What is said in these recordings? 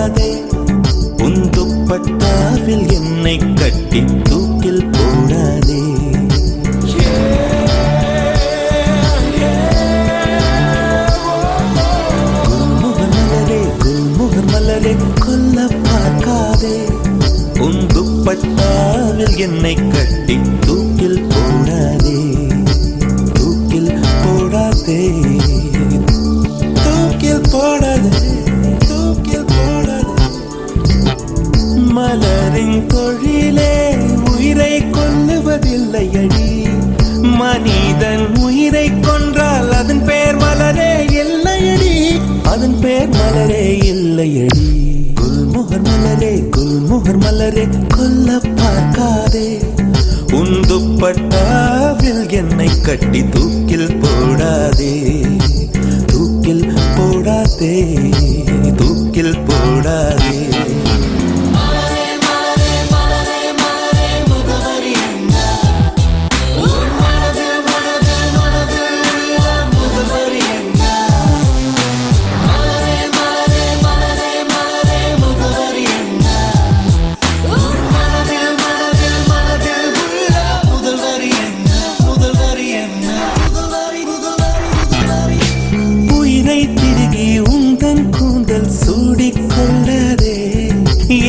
பார்க்காதே, உன் துப்பட்டாவில் என்னை கட்டி தூக்கில் போடாதே. குல்முகர் மலரே கொல்ல பார்க்காதே, உன் துப்பட்டாவில் என்னை கட்டி தூக்கில் போடாதே, தூக்கில் போடாதே, தூக்கில் போடாதே, தூக்கில் போடாதே. மலரின் தொழிலே உயிரை கொல்லுவதில்லையடி, மனிதன் உயிரை கொன்றால் அதன் பேர் மலரே இல்லையடி, அதன் பேர் மலரே இல்லையடி. குல்முகர் மலரே, குல்முகர் மலரே கொல்ல பார்க்காதே, உன் துப்பட்டாவில் என்னை கட்டி தூக்கில் போடாதே, தூக்கில் போடாதே, தூக்கில் போடாதே. திருகி உந்தன் கூந்தல் சூடிக்கொள்ளாதே,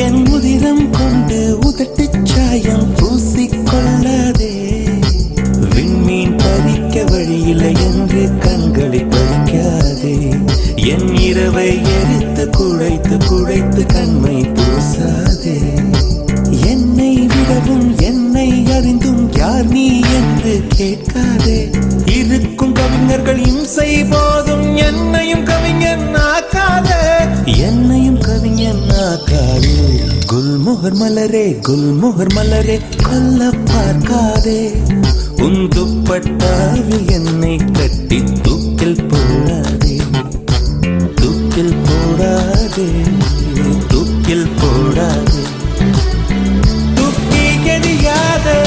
என் உதிரம் கொண்டு உதட்டு சாயம் பூசிக்கொள்ளாதே. விண்மீன் பறிக்க வழியில்லை என்று கண்களை பறிக்காதே, என் இரவை எரித்து குழைத்து குழைத்து கண்மை பூசாதே. என்னை விடவும் என்னை அறிந்தும் யார் நீ என்று கேட்காதே, இருக்கும் கவிஞர்கள் இம்சை போதும் என்னையும் கவிஞன் ஆக்காதே, என்னையும் கவிஞன் ஆக்காதே. குல்முகர் மலரே, குல்முகர் மலரே கொல்ல பார்க்காதே, உன் துப்பட்டாவில் என்னை கட்டி தூக்கில் போடாதே, தூக்கில் போடாதே, தூக்கில் போடாதே, தூக்கி எறியாதே.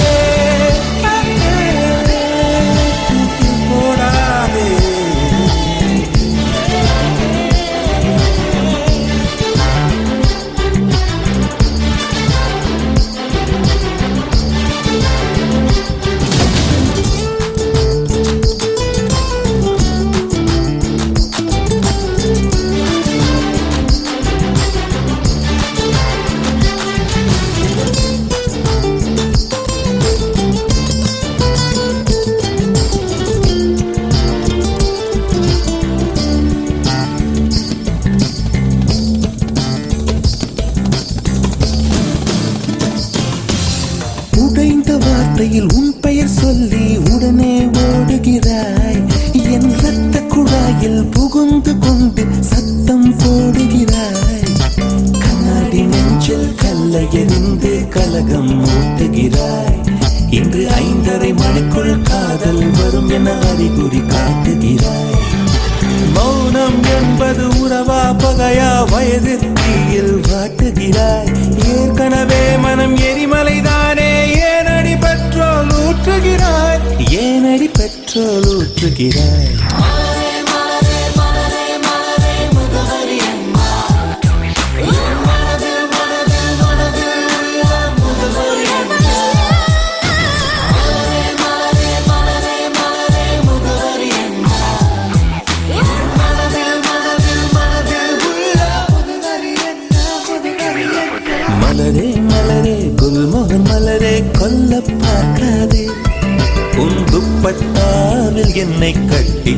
உடைந்த வார்த்தையில் உன் பெயர் சொல்லி உடனே ஓடுகிறாய், என் ரத்த குழாயில் புகுந்து கொண்டு சத்தம் போடுகிறாய். கண்ணாடி நெஞ்சில் கல்லை எறிந்து கலகம் மூட்டுகிறாய், இன்று 5:30 மணிக்குள் காதல் வரும் என அறிகுறி காட்டுகிறாய். மௌனம் என்பது உறவா பகையா வயது தீயில் வாட்டுகிறாய், ஏற்கனவே மனம் எரிமலைதானே, ஏனடி பெட்ரோல் ஊற்றுகிறாய், ஏனடி பெட்ரோல் ஊற்றுகிறாய். மலரே மலரே குல்முகர் மலரே கொல்ல பார்க்காதே, உன் துப்பட்டாவில் என்னை கட்டி